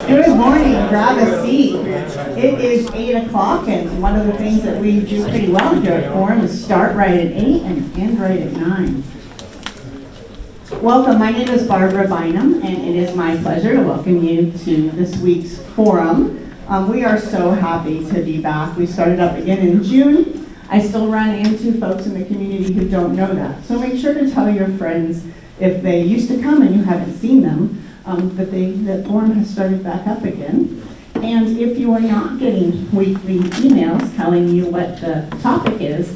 Good morning, grab a seat. It is 8 o'clock, and one of the things that we do pretty well here at Forum is start right at 8 and end right at 9. Welcome, my name is Barbara Bynum, and it is my pleasure to welcome you to this week's Forum. We are so happy to be back. We started up again in June. I still run into folks in the community who don't know that, so make sure to tell your friends if they used to come and you haven't seen them, that Forum has started back up again. And if you are not getting weekly emails telling you what the topic is,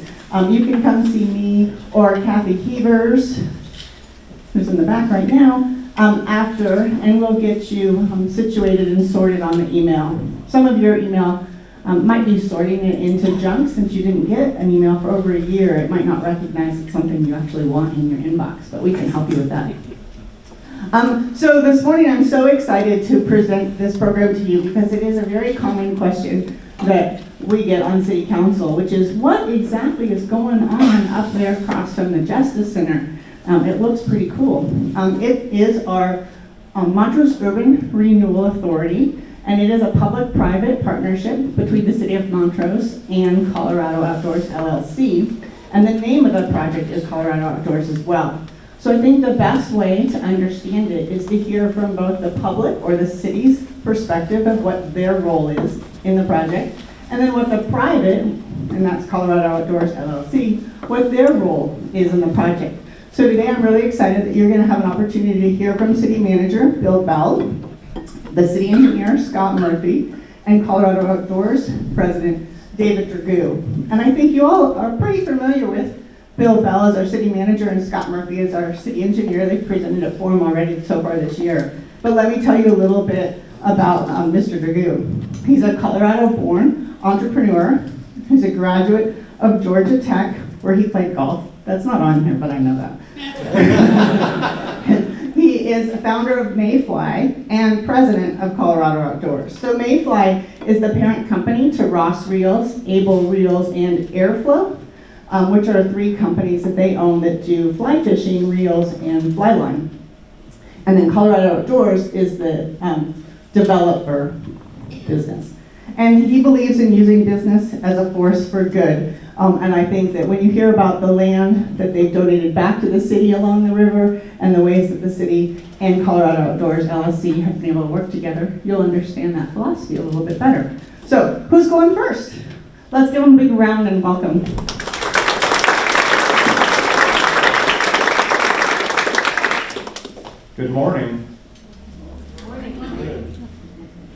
you can come see me or Kathy Keevers, who's in the back right now, after, and we'll get you situated and sorted on the email. Some of your email might be sorting it into junk since you didn't get an email for over a year. It might not recognize it's something you actually want in your inbox, but we can help you with that. So this morning I'm so excited to present this program to you because it is a very common question that we get on City Council, which is what exactly is going on up there across from the Justice Center? It looks pretty cool. It is our Montrose Urban Renewal Authority, and it is a public-private partnership between the City of Montrose and Colorado Outdoors LLC, and the name of the project is Colorado Outdoors as well. So I think the best way to understand it is to hear from both the public or the city's perspective of what their role is in the project, and then what the private, and that's Colorado Outdoors LLC, what their role is in the project. So today I'm really excited that you're going to have an opportunity to hear from City Manager Bill Bell, the City Engineer Scott Murphy, and Colorado Outdoors President David Dragoo. And I think you all are pretty familiar with Bill Bell as our City Manager and Scott Murphy as our City Engineer. They've presented at Forum already so far this year. But let me tell you a little bit about Mr. Dragoo. He's a Colorado-born entrepreneur. He's a graduate of Georgia Tech, where he played golf. That's not on here, but I know that. He is a founder of Mayfly and president of Colorado Outdoors. So Mayfly is the parent company to Ross Reels, Able Reels, and Airflow, which are three companies that they own that do fly fishing, reels, and fly line. And then Colorado Outdoors is the developer business. And he believes in using business as a force for good. And I think that when you hear about the land that they've donated back to the city along the river and the ways that the city and Colorado Outdoors LLC have been able to work together, you'll understand that philosophy a little bit better. So, who's going first? Let's give them a big round and welcome. Good morning.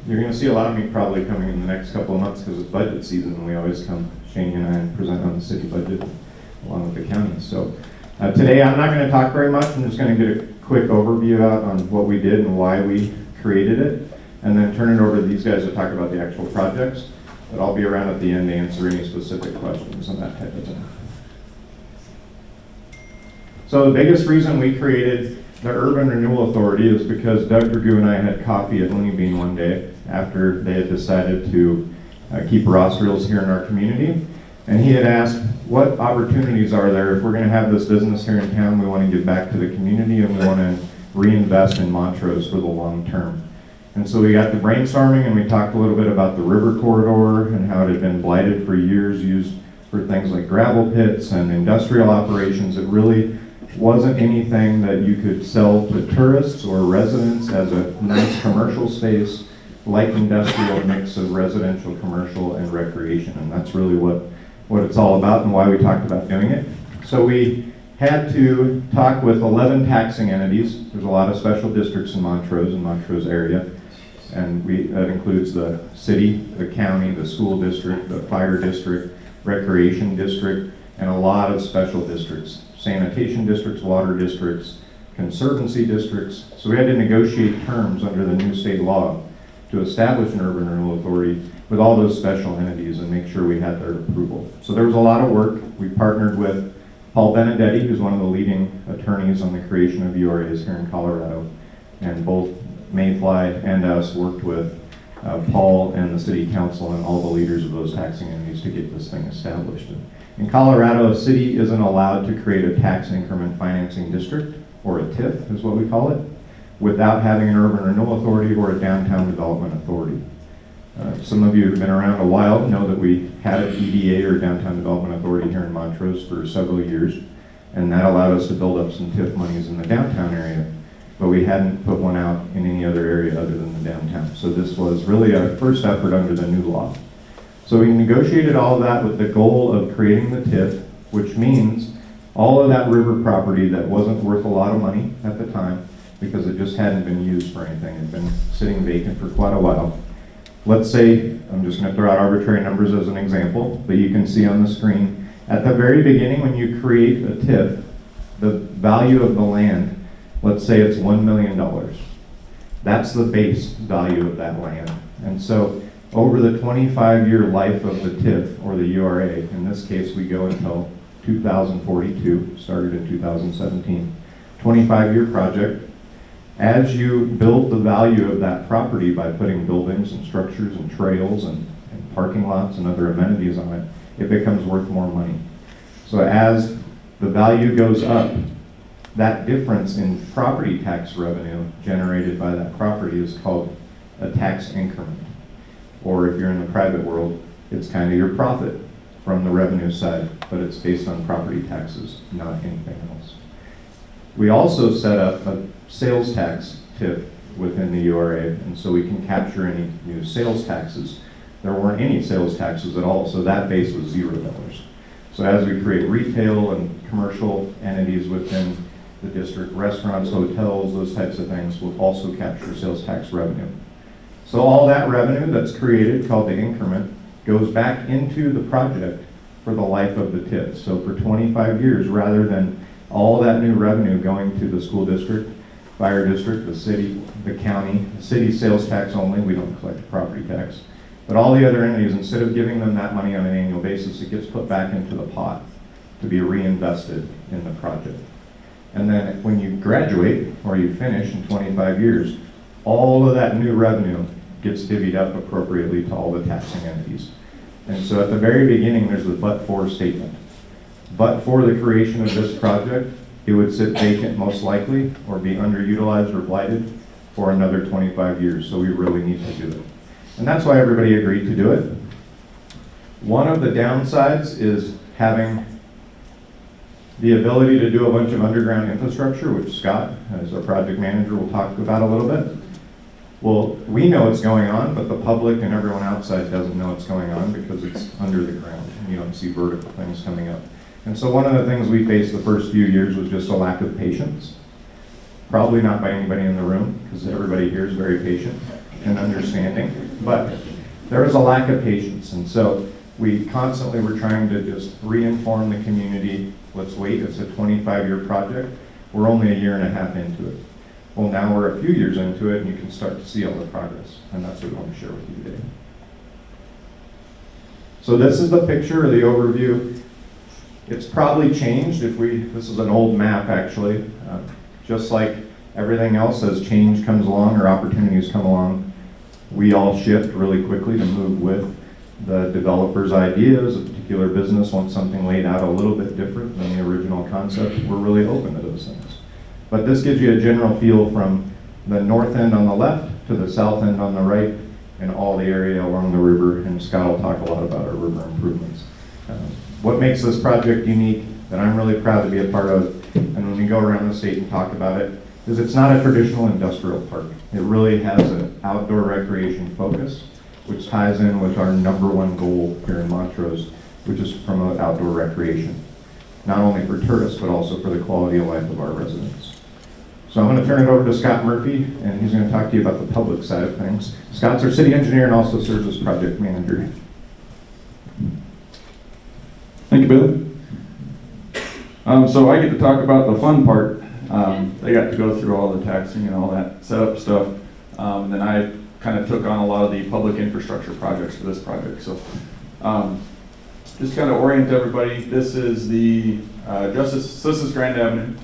You're going to see a lot of me probably coming in the next couple of months because it's budget season, and we always come, Shane and I, and present on the city budget along with the county. So today I'm not going to talk very much. I'm just going to get a quick overview out on what we did and why we created it, and then turn it over to these guys to talk about the actual projects. But I'll be around at the end to answer any specific questions and that type of thing. So the biggest reason we created the Urban Renewal Authority is because Doug Dragoo and I had coffee at Looney Bean one day after they had decided to keep Ross Reels here in our community. And he had asked, what opportunities are there if we're going to have this business here in town? We want to give back to the community and we want to reinvest in Montrose for the long term. And so we got to brainstorming and we talked a little bit about the river corridor and how it had been blighted for years, used for things like gravel pits and industrial operations. It really wasn't anything that you could sell to tourists or residents as a nice commercial space, light industrial mix of residential, commercial, and recreation. And that's really what it's all about and why we talked about doing it. So we had to talk with 11 taxing entities. There's a lot of special districts in Montrose area. And that includes the city, the county, the school district, the fire district, recreation district, and a lot of special districts. Sanitation districts, water districts, conservancy districts. So we had to negotiate terms under the new state law to establish an urban renewal authority with all those special entities and make sure we had their approval. So there was a lot of work. We partnered with Paul Benedetti, who's one of the leading attorneys on the creation of URAs here in Colorado. And both Mayfly and us worked with Paul and the city council and all the leaders of those taxing entities to get this thing established. In Colorado, a city isn't allowed to create a tax increment financing district, or a TIF is what we call it. without having an urban renewal authority or a downtown development authority. Some of you who've been around a while know that we had an EDA or downtown development authority here in Montrose for several years, and that allowed us to build up some TIF monies in the downtown area, but we hadn't put one out in any other area other than the downtown. So this was really our first effort under the new law. So we negotiated all of that with the goal of creating the TIF, which means all of that river property that wasn't worth a lot of money at the time because it just hadn't been used for anything. It had been sitting vacant for quite a while. Let's say, I'm just going to throw out arbitrary numbers as an example, but you can see on the screen, at the very beginning when you create a TIF, the value of the land, let's say it's $1 million. That's the base value of that land. And so over the 25-year life of the TIF, or the URA, in this case we go until 2042, started in 2017, 25-year project. As you build the value of that property by putting buildings and structures and trails and parking lots and other amenities on it, it becomes worth more money. So as the value goes up, that difference in property tax revenue generated by that property is called a tax increment. Or if you're in the private world, it's kind of your profit from the revenue side, but it's based on property taxes, not anything else. We also set up a sales tax TIF within the URA, and so we can capture any new sales taxes. There weren't any sales taxes at all, so that base was $0. So as we create retail and commercial entities within the district, restaurants, hotels, those types of things, will also capture sales tax revenue. So all that revenue that's created, called the increment, goes back into the project for the life of the TIF. So for 25 years, rather than all that new revenue going to the school district, fire district, the city, the county, the city sales tax only, we don't collect property tax. But all the other entities, instead of giving them that money on an annual basis, it gets put back into the pot to be reinvested in the project. And then when you graduate, or you finish in 25 years, all of that new revenue gets divvied up appropriately to all the taxing entities. And so at the very beginning, there's the but-for statement. But for the creation of this project, it would sit vacant most likely, or be underutilized or blighted for another 25 years. So we really need to do it. And that's why everybody agreed to do it. One of the downsides is having the ability to do a bunch of underground infrastructure, which Scott, as our project manager, will talk about a little bit. Well, we know what's going on, but the public and everyone outside doesn't know what's going on because it's under the ground and you don't see vertical things coming up. And so one of the things we faced the first few years was just a lack of patience. Probably not by anybody in the room, because everybody here is very patient and understanding, but there was a lack of patience. And so we constantly were trying to just re-inform the community, let's wait, it's a 25-year project. We're only a year and a half into it. Well, now we're a few years into it and you can start to see all the progress. And that's what we want to share with you today. So this is the picture or the overview. It's probably changed this is an old map actually. Just like everything else, as change comes along or opportunities come along, we all shift really quickly to move with the developer's ideas. A particular business wants something laid out a little bit different than the original concept. We're really open to those things. But this gives you a general feel from the north end on the left to the south end on the right and all the area along the river. And Scott will talk a lot about our river improvements. What makes this project unique that I'm really proud to be a part of, and when we go around the state and talk about it, is it's not a traditional industrial park. It really has an outdoor recreation focus, which ties in with our #1 goal here in Montrose, which is to promote outdoor recreation, not only for tourists, but also for the quality of life of our residents. So I'm going to turn it over to Scott Murphy, and he's going to talk to you about the public side of things. Scott's our city engineer and also serves as project manager. Thank you, Bill. So I get to talk about the fun part. They got to go through all the taxing and all that setup stuff. Then I kind of took on a lot of the public infrastructure projects for this project. So just kind of orient everybody. This is the this is Grand Avenue.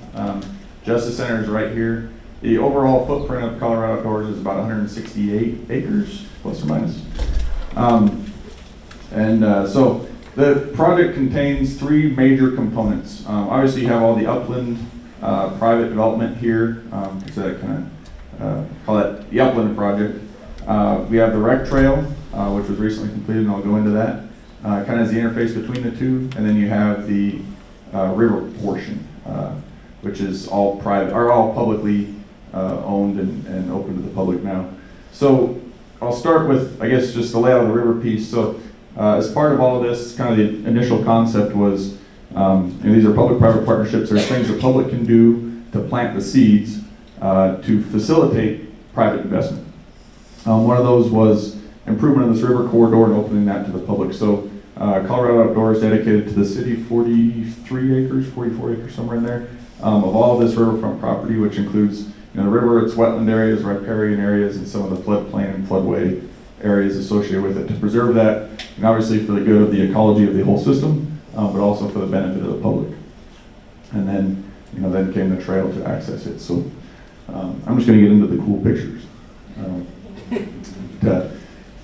Justice Center is right here. The overall footprint of Colorado Outdoors is about 168 acres, plus or minus. So the project contains 3 major components. Obviously you have all the upland private development here, because that kind of call that the Upland project. We have the rec trail, which was recently completed, and I'll go into that. Kind of as the interface between the two, and then you have the river portion, which is all private, or all publicly owned and open to the public now. So I'll start with, I guess, just the layout of the river piece. So as part of all of this, kind of the initial concept was, these are public-private partnerships. There's things the public can do to plant the seeds to facilitate private investment. One of those was improvement of this river corridor and opening that to the public. So Colorado Outdoors dedicated to the city 43 acres, 44 acres, somewhere in there, of all of this riverfront property, which includes the river, its wetland areas, riparian areas, and some of the floodplain and floodway areas associated with it, to preserve that, and obviously for the good of the ecology of the whole system, but also for the benefit of the public. And then, then came the trail to access it. So I'm just going to get into the cool pictures. To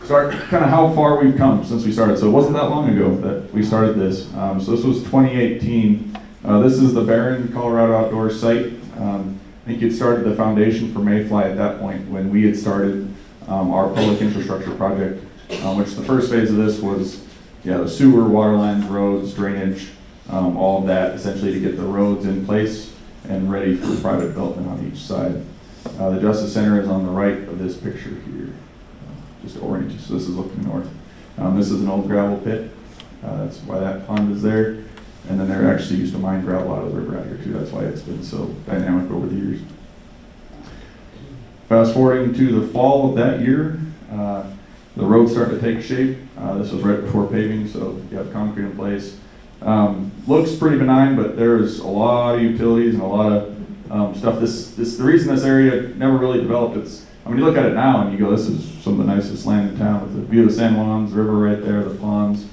start kind of how far we've come since we started. So it wasn't that long ago that we started this. So this was 2018. This is the Barron Colorado Outdoors site. I think you'd started the foundation for Mayfly at that point when we had started our public infrastructure project, which the first phase of this was, the sewer, water lines, roads, drainage, all of that, essentially to get the roads in place and ready for private development on each side. The Justice Center is on the right of this picture here, just oriented, so this is looking north. This is an old gravel pit, that's why that pond is there. And then they're actually used to mine gravel out of the river out here too. That's why it's been so dynamic over the years. Fast forwarding to the fall of that year, the road started to take shape. This was right before paving, so you have concrete in place. Looks pretty benign, but there's a lot of utilities and a lot of stuff. The reason this area never really developed, you look at it now and you go, this is some of the nicest land in town with the view of the San Juans River right there, the ponds.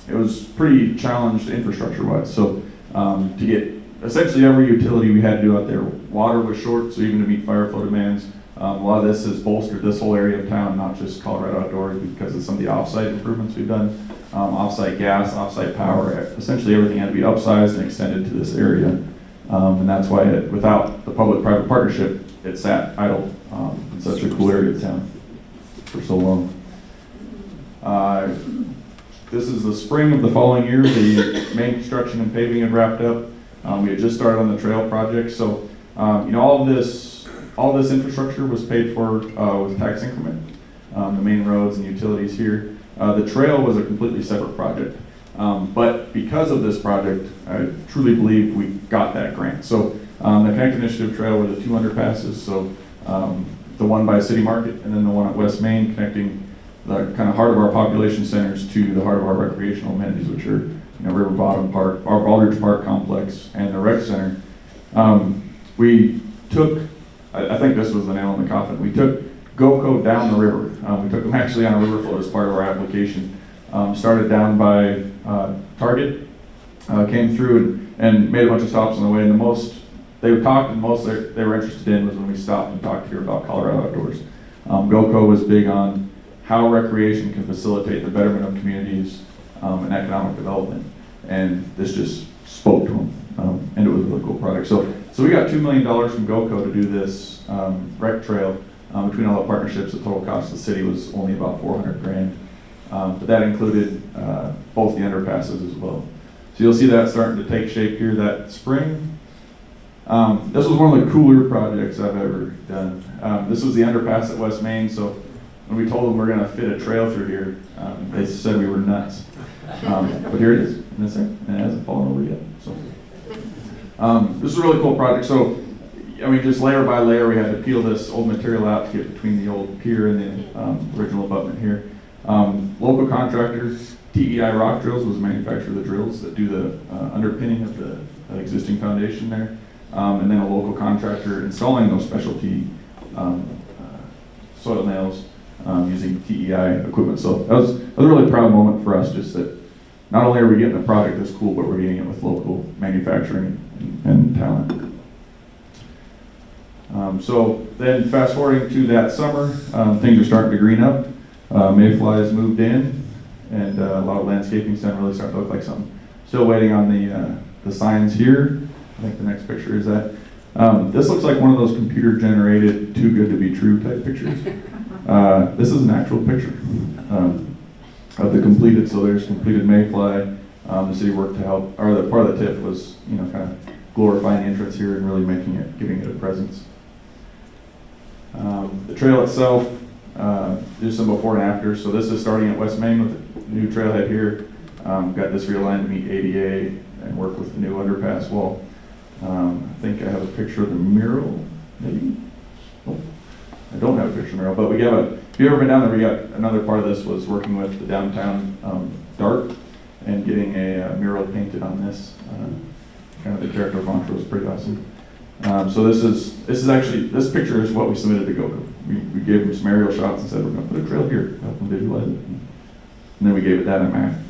It was pretty challenged infrastructure-wise. So to get essentially every utility we had to do out there, water was short, so even to meet fire flow demands. A lot of this has bolstered this whole area of town, not just Colorado Outdoors, because of some of the off-site improvements we've done. Off-site gas, off-site power, essentially everything had to be upsized and extended to this area. And that's why without the public-private partnership, it sat idle in such a cool area of town for so long. This is the spring of the following year. The main construction and paving had wrapped up. We had just started on the trail project. So, all of this infrastructure was paid for with tax increment. The main roads and utilities here. The trail was a completely separate project. But because of this project, I truly believe we got that grant. So, the Connect Initiative Trail were the 2 underpasses. So, the one by City Market and then the one at West Main, connecting the kind of heart of our population centers to the heart of our recreational amenities, which are River Bottom Park, our Aldridge Park complex, and the rec center. We took, I think this was the nail in the coffin, we took GoCo down the river. We took them actually on a river float as part of our application. Started down by Target, came through and made a bunch of stops on the way, and the most they talked and most they were interested in was when we stopped and talked here about Colorado Outdoors. GoCo was big on how recreation can facilitate the betterment of communities and economic development. And this just spoke to them, and it was a really cool project. So we got $2 million from GoCo to do this rec trail. Between all the partnerships, the total cost of the city was only about $400,000. But that included both the underpasses as well. So you'll see that starting to take shape here that spring. This was one of the cooler projects I've ever done. This was the underpass at West Main. So when we told them we're going to fit a trail through here, they said we were nuts. But here it is, and it's there, and it hasn't fallen over yet. So this is a really cool project. So just layer by layer, we had to peel this old material out to get between the old pier and the original abutment here. Local contractors, TEI Rock Drills was the manufacturer of the drills that do the underpinning of the existing foundation there. And then a local contractor installing those specialty soil nails using TEI equipment. So that was a really proud moment for us, just that not only are we getting a product that's cool, but we're getting it with local manufacturing and talent. So then fast forwarding to that summer, things are starting to green up. Mayflies moved in, and a lot of landscaping's done, really starting to look like something. Still waiting on the signs here. I think the next picture is that. This looks like one of those computer-generated, too good to be true type pictures. This is an actual picture of the completed. So there's completed Mayfly. The city worked to help, or the part of the TIF was, kind of glorifying the entrance here and really giving it a presence. The trail itself, there's some before and after. So this is starting at West Main with the new trailhead here. Got this realigned to meet ADA and work with the new underpass wall. I think I have a picture of the mural, maybe? Oh, I don't have a picture of the mural, but if you've ever been down there, we got another part of this was working with the downtown DART and getting a mural painted on this. Kind of the character of Montrose is pretty awesome. So this picture is what we submitted to GoGo. We gave them some aerial shots and said, we're going to put a trail here, help them visualize it. And then we gave it that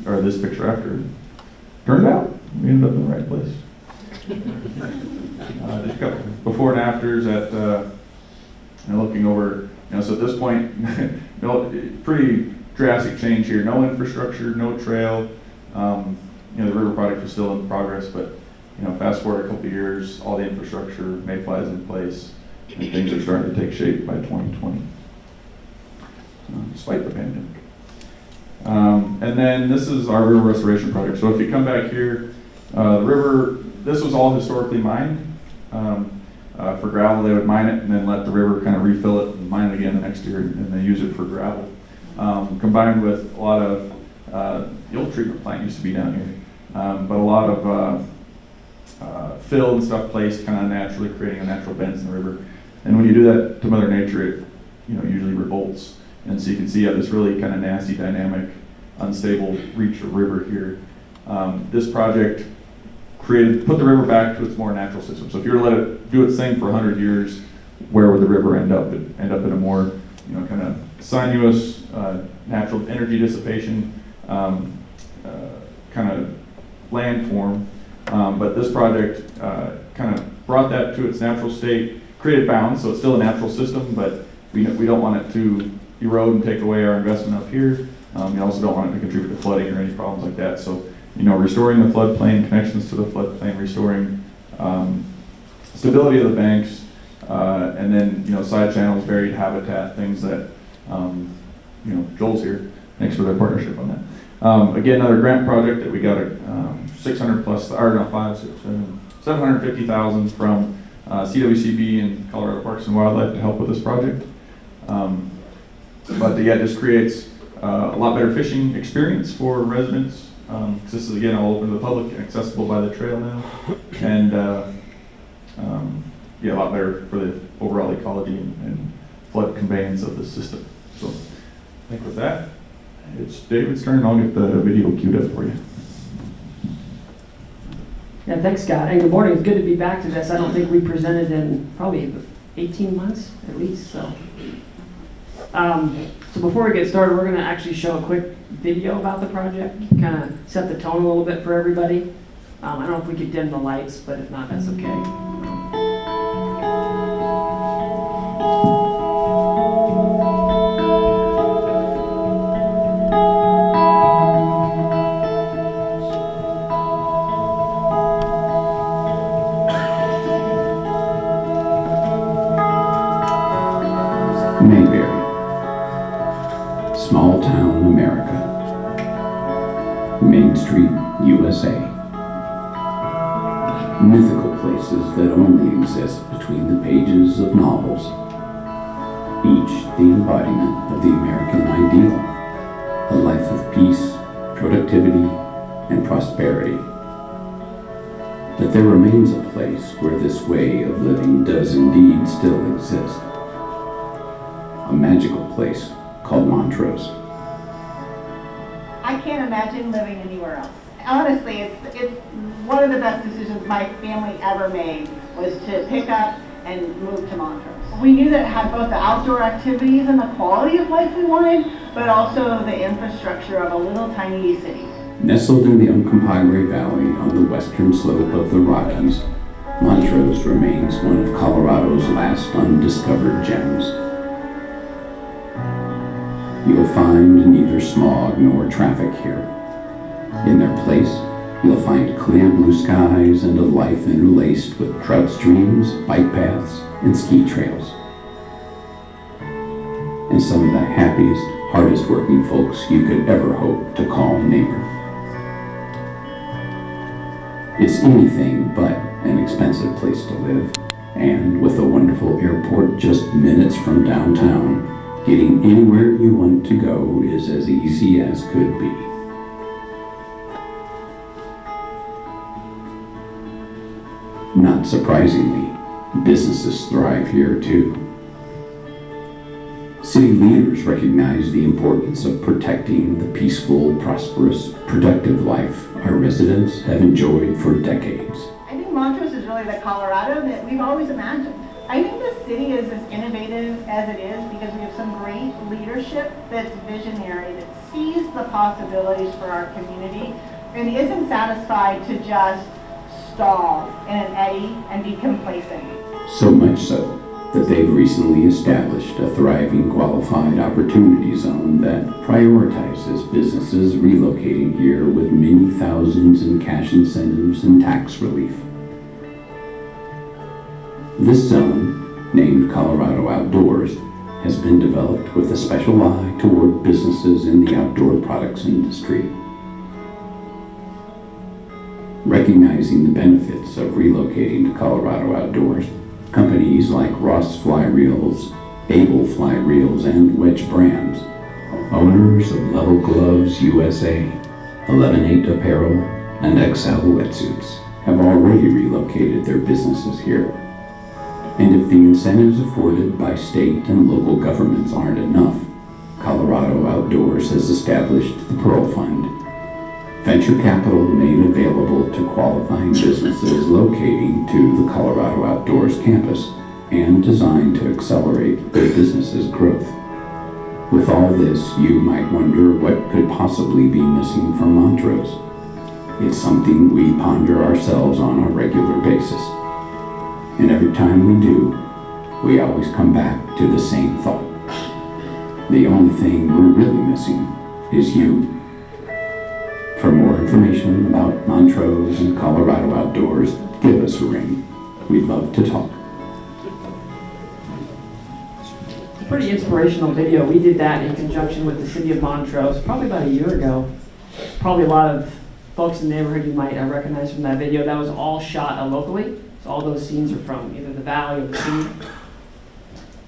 or this picture after. Turned out, we ended up in the right place. There's a couple before and afters at looking over. So at this point, pretty drastic change here. No infrastructure, no trail. The river project was still in progress, but fast forward a couple of years, all the infrastructure, Mayfly is in place, and things are starting to take shape by 2020, despite the pandemic. And then this is our river restoration project. So if you come back here, the river, this was all historically mined. For gravel, they would mine it and then let the river kind of refill it and mine it again the next year, and they use it for gravel. Combined with a lot of, the old treatment plant used to be down here, but a lot of fill and stuff placed kind of naturally, creating a natural bends in the river. And when you do that to Mother Nature, it usually revolts. And so you can see how this really kind of nasty, dynamic, unstable reach of river here. This project put the river back to its more natural system. So if you were to let it do its thing for 100 years, where would the river end up? It'd end up in a more, kind of sinuous, natural energy dissipation, kind of landform. But this project kind of brought that to its natural state, created bounds, so it's still a natural system, but we don't want it to erode and take away our investment up here. We also don't want it to contribute to flooding or any problems like that. So, restoring the floodplain, connections to the floodplain, restoring stability of the banks, and then, side channels, varied habitat, things that, Joel's here. Thanks for their partnership on that. Again, another grant project that we got a 600 plus, or not 750,000 from CWCB and Colorado Parks and Wildlife to help with this project. But yeah, this creates a lot better fishing experience for residents. Because this is again all open to the public and accessible by the trail now, and a lot better for the overall ecology and flood conveyance of the system. So I think with that, it's David's turn. I'll get the video queued up for you. Yeah, thanks, Scott, and good morning. It's good to be back to this. I don't think we presented in probably 18 months at least. So before we get started, we're going to actually show a quick video about the project, kind of set the tone a little bit for everybody. I don't know if we could dim the lights, but if not, that's okay. Mayberry, small town America, Main Street, USA. Mythical places that only exist between the pages of novels, each the embodiment of the American ideal, a life of peace, productivity, and prosperity. But there remains a place where this way of living does indeed still exist. A magical place called Montrose. I can't imagine living anywhere else. Honestly, it's one of the best decisions my family ever made was to pick up and move to Montrose. We knew that it had both the outdoor activities and the quality of life we wanted, but also the infrastructure of a little tiny city. Nestled in the Uncompahgre Valley on the western slope of the Rockies, Montrose remains one of Colorado's last undiscovered gems. You'll find neither smog nor traffic here. In their place, You'll find clear blue skies and a life interlaced with trout streams, bike paths, and ski trails. And some of the happiest, hardest working folks you could ever hope to call neighbor. It's anything but an expensive place to live, and with a wonderful airport just minutes from downtown, getting anywhere you want to go is as easy as could be. Not surprisingly, businesses thrive here too. City leaders recognize the importance of protecting the peaceful, prosperous, productive life our residents have enjoyed for decades. I think Montrose is really the Colorado that we've always imagined. I think the city is as innovative as it is because we have some great leadership that's visionary, that sees the possibilities for our community and isn't satisfied to just stall in an eddy and be complacent. So much so that they've recently established a thriving qualified opportunity zone that prioritizes businesses relocating here with many thousands in cash incentives and tax relief. This zone, named Colorado Outdoors, has been developed with a special eye toward businesses in the outdoor products industry. Recognizing the benefits of relocating to Colorado Outdoors, companies like Ross Fly Reels, Able Fly Reels, and Wedge Brands, owners of Level Gloves USA, 11/8 Apparel, and XL Wetsuits, have already relocated their businesses here. And if the incentives afforded by state and local governments aren't enough, Colorado Outdoors has established the Pearl Fund, venture capital made available to qualifying businesses locating to the Colorado Outdoors campus and designed to accelerate their business's growth. With all this, you might wonder what could possibly be missing from Montrose. It's something we ponder ourselves on a regular basis. And every time we do, we always come back to the same thought. The only thing we're really missing is you. For more information about Montrose and Colorado Outdoors, give us a ring. We'd love to talk. Pretty inspirational video. We did that in conjunction with the city of Montrose probably about a year ago. Probably a lot of folks in the neighborhood you might recognize from that video. That was all shot locally. So all those scenes are from either the valley or the city.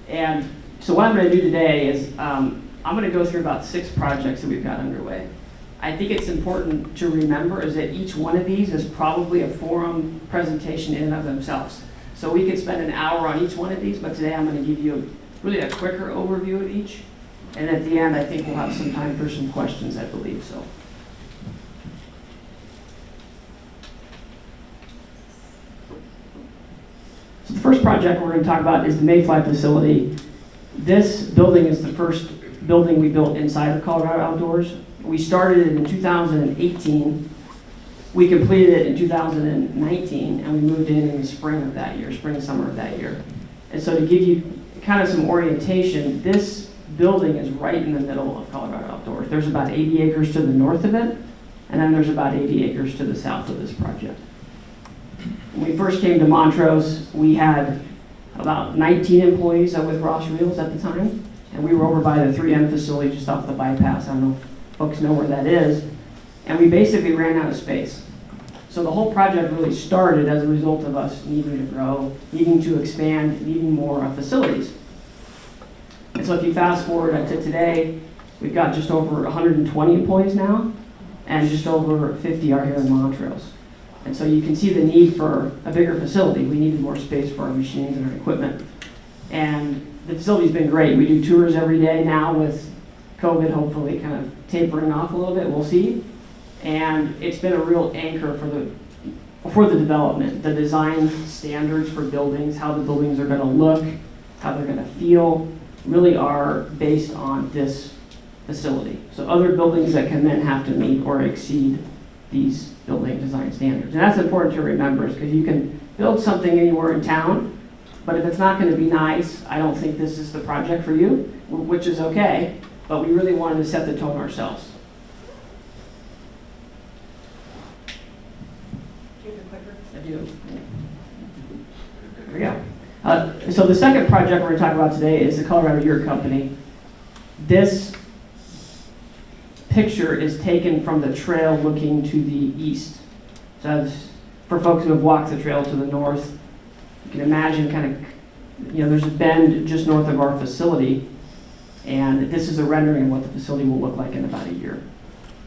And so what I'm going to do today is I'm going to go through about 6 projects that we've got underway. I think it's important to remember is that each one of these is probably a forum presentation in and of themselves. So we could spend an hour on each one of these, but today I'm going to give you really a quicker overview of each. And at the end, I think we'll have some time for some questions, I believe so. So the first project we're going to talk about is the Mayfly facility. This building is the first building we built inside of Colorado Outdoors. We started it in 2018. We completed it in 2019, and we moved in the spring of that year, spring, summer of that year. And so to give you kind of some orientation, this building is right in the middle of Colorado Outdoors. There's about 80 acres to the north of it, and then there's about 80 acres to the south of this project. When we first came to Montrose, we had about 19 employees with Ross Reels at the time, and we were over by the 3M facility just off the bypass. I don't know if folks know where that is. And we basically ran out of space. So the whole project really started as a result of us needing to grow, needing to expand, needing more facilities. And so if you fast forward to today, we've got just over 120 employees now, and just over 50 are here in Montrose. And so you can see the need for a bigger facility. We needed more space for our machines and our equipment. And the facility's been great. We do tours every day now with COVID hopefully kind of tapering off a little bit, we'll see. And it's been a real anchor for the development, the design standards for buildings, how the buildings are going to look, how they're going to feel, really are based on this facility. So other buildings that can then have to meet or exceed these building design standards. And that's important to remember, because you can build something anywhere in town, but if it's not going to be nice, I don't think this is the project for you, which is okay, but we really wanted to set the tone ourselves. I do. There we go. So the second project we're going to talk about today is the Colorado Yurt Company. This picture is taken from the trail looking to the east. So for folks who have walked the trail to the north, you can imagine kind of, there's a bend just north of our facility, and this is a rendering of what the facility will look like in about a year.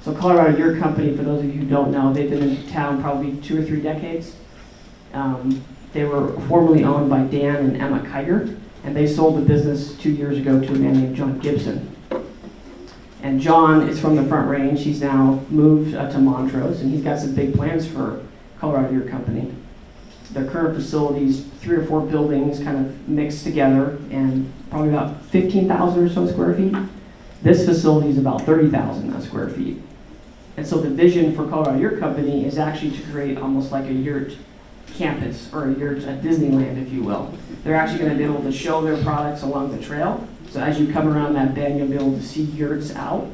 So Colorado Yurt Company, for those of you who don't know, they've been in town probably 2 or 3 decades. They were formerly owned by Dan and Emma Kiger, and they sold the business 2 years ago to a man named John Gibson. And John is from the Front Range. He's now moved to Montrose, and he's got some big plans for Colorado Yurt Company. Their current facilities, 3 or 4 buildings kind of mixed together, and probably about 15,000 or so square feet. This facility is about 30,000 square feet. And so the vision for Colorado Yurt Company is actually to create almost like a yurt campus, or a yurt at Disneyland, if you will. They're actually going to be able to show their products along the trail. So as you come around that bend, you'll be able to see yurts out.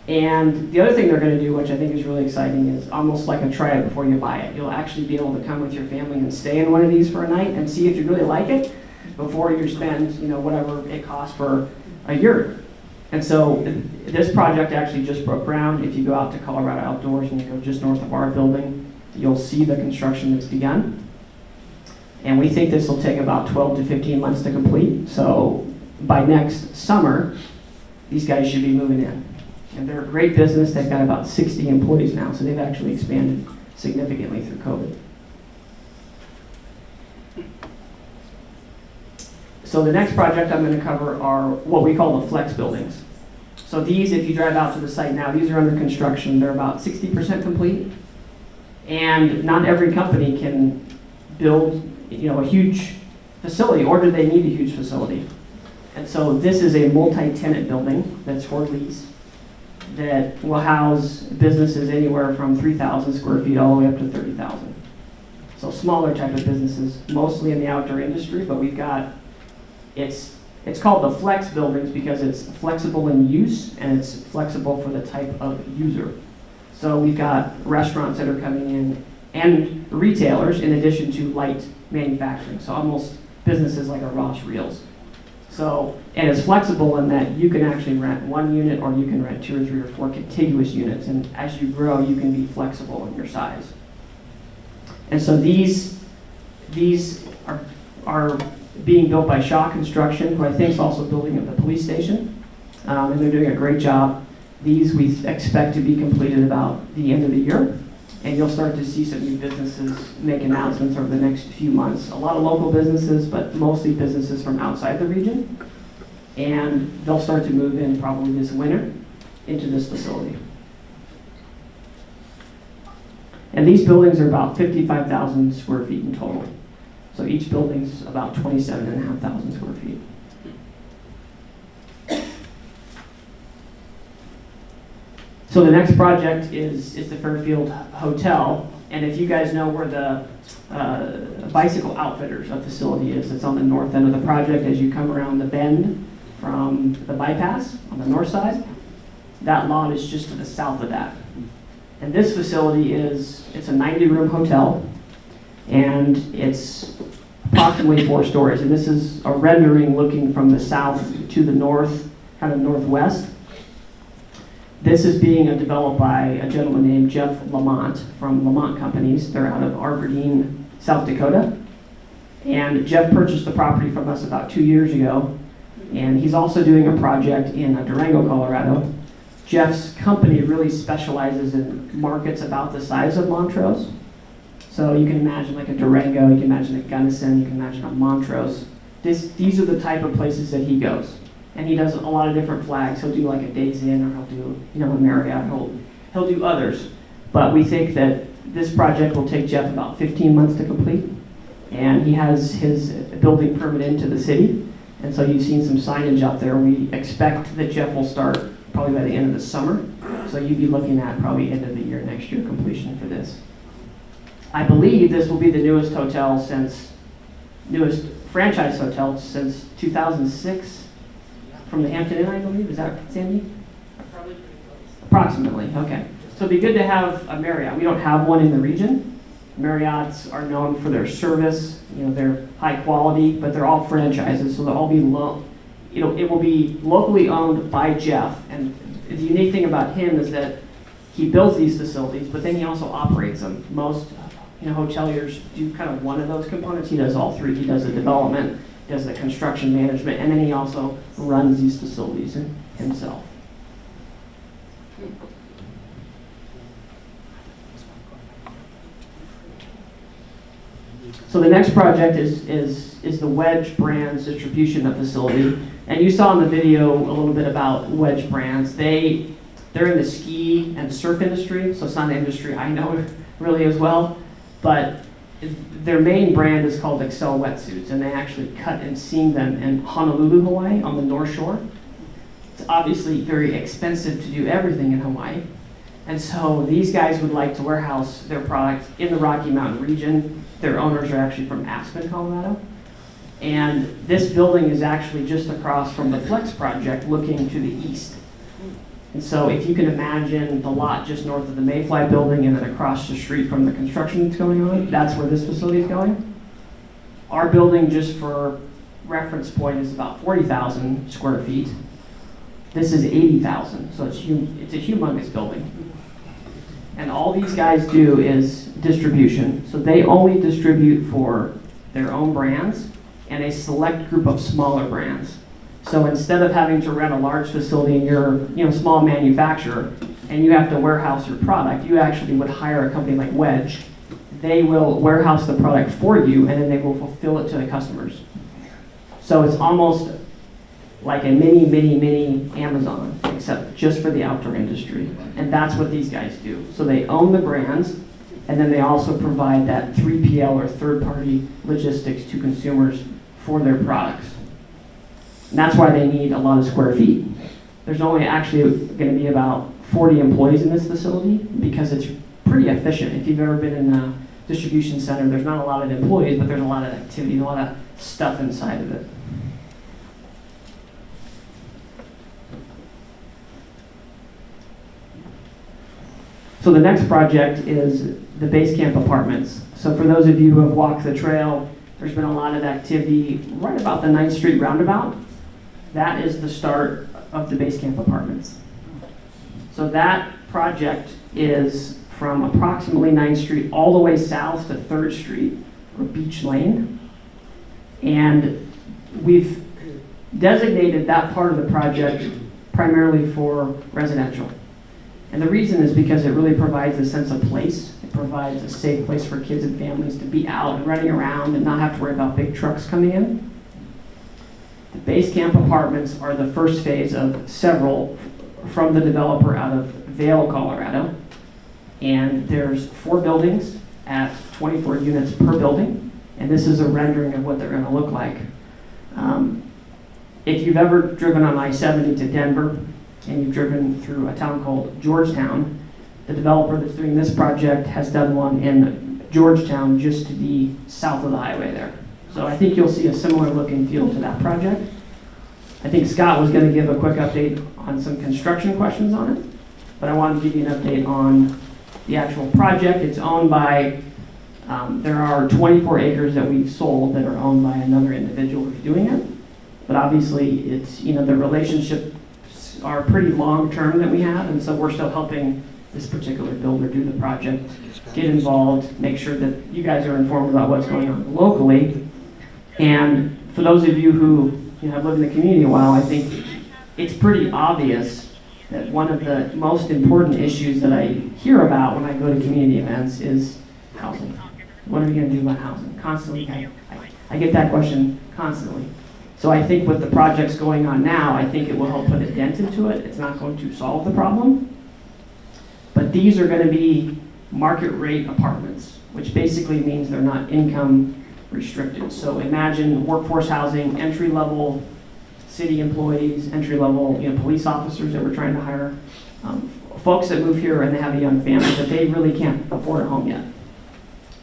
And the other thing they're going to do, which I think is really exciting, is almost like a try it before you buy it. You'll actually be able to come with your family and stay in one of these for a night and see if you really like it before you spend, whatever it costs for a yurt. And so this project actually just broke ground. If you go out to Colorado Outdoors and you go just north of our building, you'll see the construction that's begun. And we think this will take about 12 to 15 months to complete. So by next summer, these guys should be moving in. And they're a great business. They've got about 60 employees now, so they've actually expanded significantly through COVID. So the next project I'm going to cover are what we call the flex buildings. So these, if you drive out to the site now, these are under construction. They're about 60% complete. And not every company can build, a huge facility, or do they need a huge facility? And so this is a multi-tenant building that's for lease that will house businesses anywhere from 3,000 square feet all the way up to 30,000. So smaller type of businesses, mostly in the outdoor industry, but we've got, it's called the flex buildings because it's flexible in use and it's flexible for the type of user. So we've got restaurants that are coming in and retailers in addition to light manufacturing. So almost businesses like a Ross Reels. So, and it's flexible in that you can actually rent 1 unit or you can rent 2 or 3 or 4 contiguous units. And as you grow, you can be flexible in your size. And so these are being built by Shaw Construction, who I think is also building at the police station. And they're doing a great job. These we expect to be completed about the end of the year. And you'll start to see some new businesses make announcements over the next few months. A lot of local businesses, but mostly businesses from outside the region. And they'll start to move in probably this winter into this facility. And these buildings are about 55,000 square feet in total. So each building's about 27,500 square feet. So the next project is the Fairfield Hotel, and if you guys know where the Bicycle Outfitters facility is, it's on the north end of the project as you come around the bend from the bypass on the north side. That lot is just to the south of that. And this facility it's a 90-room hotel, and it's approximately 4 stories. And this is a rendering looking from the south to the north, kind of northwest. This is being developed by a gentleman named Jeff Lamont from Lamont Companies. They're out of Aberdeen, South Dakota. And Jeff purchased the property from us about 2 years ago. And he's also doing a project in Durango, Colorado. Jeff's company really specializes in markets about the size of Montrose. So you can imagine like a Durango, you can imagine a Gunnison, you can imagine a Montrose. These are the type of places that he goes. And he does a lot of different flags. He'll do like a Days Inn, or he'll do, a Marriott. He'll do others. But we think that this project will take Jeff about 15 months to complete. And he has his building permit into the city. And so you've seen some signage out there. We expect that Jeff will start probably by the end of the summer. So you'd be looking at probably end of the year next year completion for this. I believe this will be the newest franchise hotel since 2006. From the Hampton Inn, I believe. Is that Sandy? Probably pretty close. Approximately, okay. So it'd be good to have a Marriott. We don't have one in the region, Marriott's are known for their service, they're high quality, but they're all franchises, so they'll all be it will be locally owned by Jeff. And the unique thing about him is that he builds these facilities, but then he also operates them. Most hoteliers do kind of one of those components. He does all three. He does the development, does the construction management, and then he also runs these facilities himself. So the next project is the Wedge Brands distribution facility. And you saw in the video a little bit about Wedge Brands. They're in the ski and surf industry, so it's not an industry I know really as well. But their main brand is called Excel Wetsuits, and they actually cut and seam them in Honolulu, Hawaii, on the North Shore. It's obviously very expensive to do everything in Hawaii. And so these guys would like to warehouse their product in the Rocky Mountain region. Their owners are actually from Aspen, Colorado. And this building is actually just across from the Flex project looking to the east. And so if you can imagine the lot just north of the Mayfly building and then across the street from the construction that's going on, that's where this facility is going. Our building, just for reference point, is about 40,000 square feet. This is 80,000, so it's a humongous building. And all these guys do is distribution. So they only distribute for their own brands and a select group of smaller brands. So instead of having to rent a large facility and you're a small manufacturer and you have to warehouse your product, you actually would hire a company like Wedge. They will warehouse the product for you and then they will fulfill it to the customers. So it's almost like a mini Amazon, except just for the outdoor industry. And that's what these guys do. So they own the brands, and then they also provide that 3PL or third-party logistics to consumers for their products. And that's why they need a lot of square feet. There's only actually going to be about 40 employees in this facility because it's pretty efficient. If you've ever been in a distribution center, there's not a lot of employees, but there's a lot of activity, a lot of stuff inside of it. So the next project is the Base Camp Apartments. So for those of you who have walked the trail, there's been a lot of activity right about the 9th Street roundabout. That is the start of the Base Camp Apartments. So that project is from approximately 9th Street all the way south to 3rd Street, or Beach Lane. And we've designated that part of the project primarily for residential. And the reason is because it really provides a sense of place. It provides a safe place for kids and families to be out and running around and not have to worry about big trucks coming in. The Base Camp Apartments are the first phase of several from the developer out of Vail, Colorado. And there's 4 buildings at 24 units per building. And this is a rendering of what they're going to look like. If you've ever driven on I-70 to Denver, and you've driven through a town called Georgetown, the developer that's doing this project has done one in Georgetown just to the south of the highway there. So I think you'll see a similar look and feel to that project. I think Scott was going to give a quick update on some construction questions on it, but I wanted to give you an update on the actual project. It's owned by, there are 24 acres that we've sold that are owned by another individual who's doing it. But obviously it's, the relationship are pretty long-term that we have, and so we're still helping this particular builder do the project, get involved, make sure that you guys are informed about what's going on locally. And for those of you who have lived in the community a while, I think it's pretty obvious that one of the most important issues that I hear about when I go to community events is housing. What are we going to do about housing? Constantly, I get that question constantly. So I think with the projects going on now, I think it will help put a dent into it. It's not going to solve the problem. But these are going to be market rate apartments, which basically means they're not income restricted. So imagine workforce housing, entry-level city employees, entry-level police officers that we're trying to hire, folks that move here and they have a young family, but they really can't afford a home yet.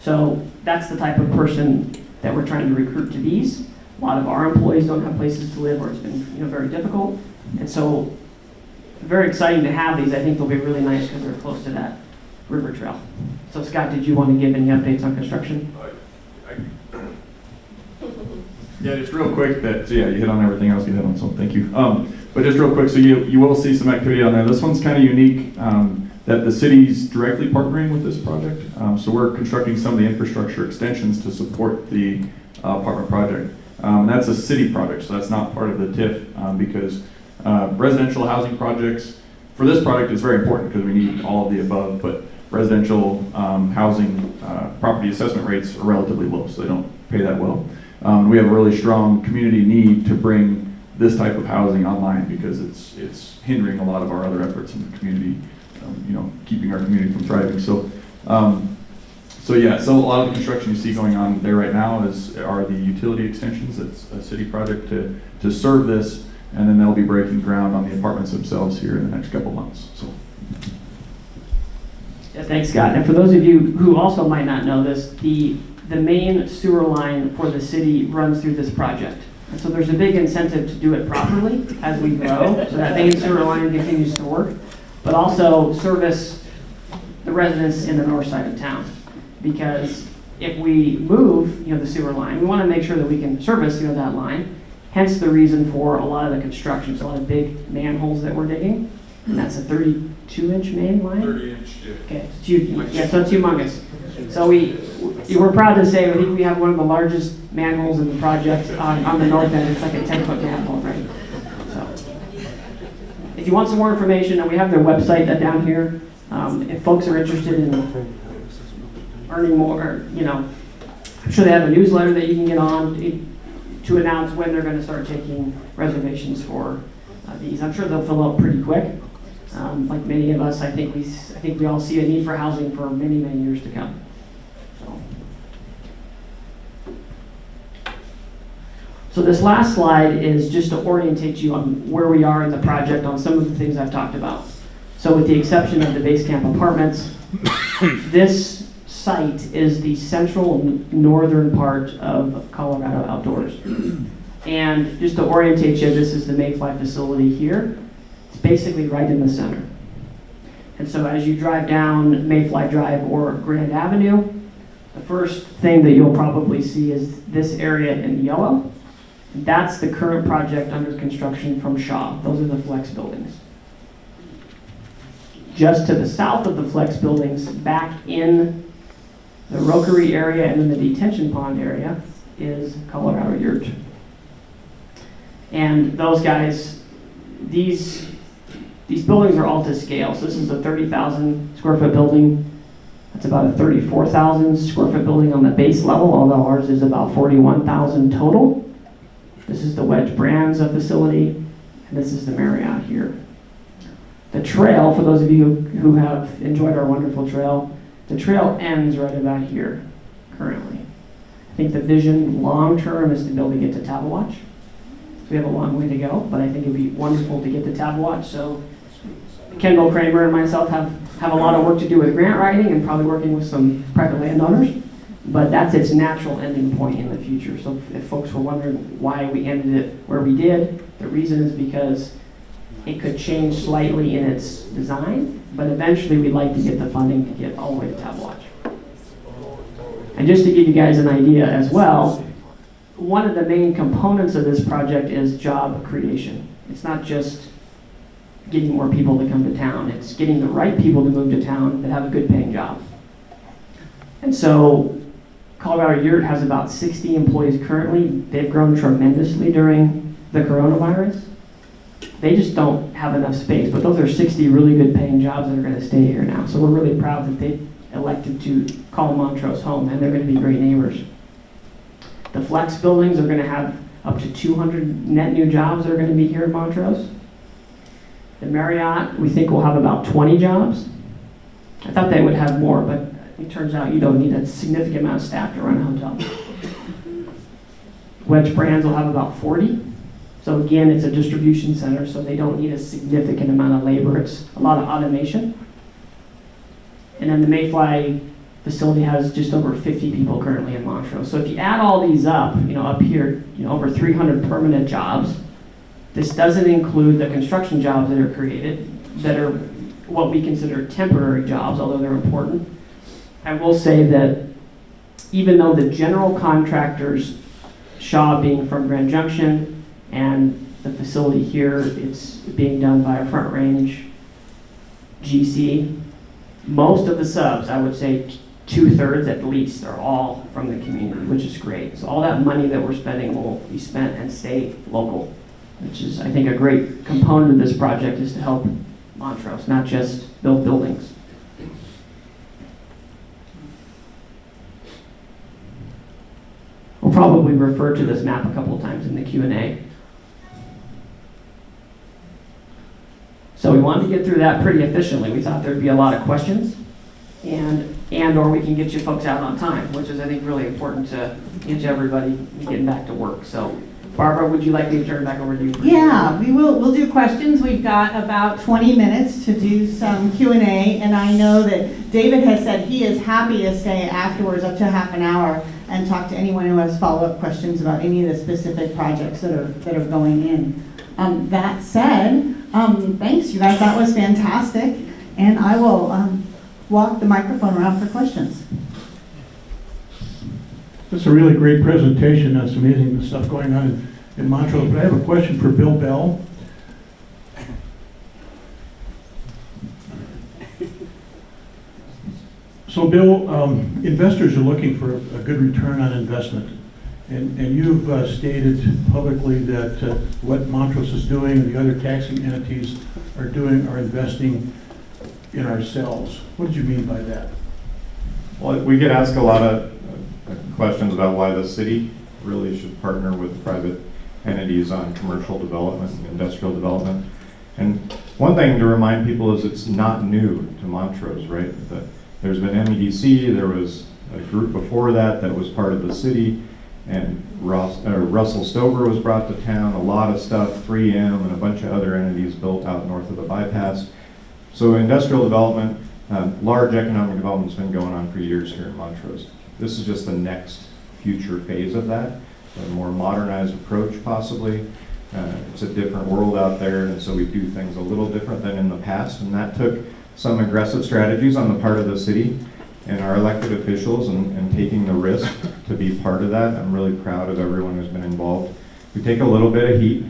So that's the type of person that we're trying to recruit to these. A lot of our employees don't have places to live, or it's been very difficult. And so very exciting to have these. I think they'll be really nice because they're close to that River Trail. So Scott, did you want to give any updates on construction? Yeah, just real quick so yeah, you hit on everything else you hit on, so thank you. But just real quick, so you will see some activity on there. This one's kind of unique, that the city's directly partnering with this project. So we're constructing some of the infrastructure extensions to support the apartment project. And that's a city project, so that's not part of the TIF, because residential housing projects, for this project, is very important because we need all of the above, but residential housing property assessment rates are relatively low, so they don't pay that well. We have a really strong community need to bring this type of housing online because it's hindering a lot of our other efforts in the community, keeping our community from thriving. So a lot of the construction you see going on there right now are the utility extensions. It's a city project to serve this, and then they'll be breaking ground on the apartments themselves here in the next couple months. So. Yeah, thanks, Scott. And for those of you who also might not know this, the main sewer line for the city runs through this project. And so there's a big incentive to do it properly as we grow, so that main sewer line continues to work, but also service the residents in the north side of town. Because if we move, the sewer line, we want to make sure that we can service, that line. Hence the reason for a lot of the construction. There's a lot of big manholes that we're digging, and that's a 32-inch main line. 30-inch. Yeah. Okay, it's huge. Yeah, so it's humongous. So we're proud to say I think we have one of the largest manholes in the project on the north end. It's like a 10-foot manhole, right? So, if you want some more information, we have their website down here. If folks are interested in earning more, I'm sure they have a newsletter that you can get on to announce when they're going to start taking reservations for these. I'm sure they'll fill up pretty quick. Like many of us, I think we all see a need for housing for many, many years to come. So this last slide is just to orientate you on where we are in the project on some of the things I've talked about. So with the exception of the base camp apartments, this site is the central northern part of Colorado Outdoors. And just to orientate you, this is the Mayfly facility here. It's basically right in the center. And so as you drive down Mayfly Drive or Grand Avenue, the first thing that you'll probably see is this area in yellow. That's the current project under construction from Shaw. Those are the flex buildings. Just to the south of the flex buildings, back in the Rockery area and in the detention pond area, is Colorado Yurt. And those guys, these buildings are all to scale. So this is a 30,000 square foot building. That's about a 34,000 square foot building on the base level, although ours is about 41,000 total. This is the Wedge Brands facility, and this is the Marriott here. The trail, for those of you who have enjoyed our wonderful trail, the trail ends right about here, currently. I think the vision long-term is to be able to get to Tabawatch. So we have a long way to go, but I think it'd be wonderful to get to Tabawatch. So Kendall Kramer and myself have a lot of work to do with grant writing and probably working with some private landowners. But that's its natural ending point in the future. So if folks were wondering why we ended it where we did, the reason is because it could change slightly in its design, but eventually we'd like to get the funding to get all the way to Tabawatch. And just to give you guys an idea as well, one of the main components of this project is job creation. It's not just getting more people to come to town, it's getting the right people to move to town that have a good paying job. And so Colorado Yurt has about 60 employees currently. They've grown tremendously during the coronavirus. They just don't have enough space, but those are 60 really good paying jobs that are going to stay here now. So we're really proud that they elected to call Montrose home, and they're going to be great neighbors. The flex buildings are going to have up to 200 net new jobs that are going to be here in Montrose. The Marriott, we think, will have about 20 jobs. I thought they would have more, but it turns out you don't need a significant amount of staff to run a hotel. Wedge Brands will have about 40. So again, it's a distribution center, so they don't need a significant amount of labor. It's a lot of automation. And then the Mayfly facility has just over 50 people currently in Montrose. So if you add all these up, up here, over 300 permanent jobs. This doesn't include the construction jobs that are created, that are what we consider temporary jobs, although they're important. I will say that even though the general contractors, Shaw being from Grand Junction, and the facility here, it's being done by a Front Range GC, most of the subs, I would say 2/3 at least, are all from the community, which is great. So all that money that we're spending will be spent and stay local, which is, I think, a great component of this project is to help Montrose, not just build buildings. We'll probably refer to this map a couple of times in the Q&A. So we wanted to get through that pretty efficiently. We thought there'd be a lot of questions, or we can get you folks out on time, which is, I think, really important to get you everybody getting back to work. So Barbara, would you like me to turn it back over to you? Yeah, we'll do questions. We've got about 20 minutes to do some Q&A, and I know that David has said he is happy to stay afterwards up to half an hour and talk to anyone who has follow-up questions about any of the specific projects that are going in. That said, thanks you guys, that was fantastic, and I will walk the microphone around for questions. That's a really great presentation. That's amazing, the stuff going on in Montrose. But I have a question for Bill Bell. So Bill, investors are looking for a good return on investment. And you've stated publicly that what Montrose is doing and the other taxing entities are doing are investing in ourselves. What did you mean by that? Well, we get asked a lot of questions about why the city really should partner with private entities on commercial development and industrial development. And one thing to remind people is it's not new to Montrose, right? There's been MEDC, there was a group before that that was part of the city, and Russell Stover was brought to town, a lot of stuff, 3M and a bunch of other entities built out north of the bypass. So industrial development, large economic development's been going on for years here in Montrose. This is just the next future phase of that, a more modernized approach possibly. It's a different world out there, and so we do things a little different than in the past, and that took some aggressive strategies on the part of the city and our elected officials and taking the risk to be part of that. I'm really proud of everyone who's been involved. We take a little bit of heat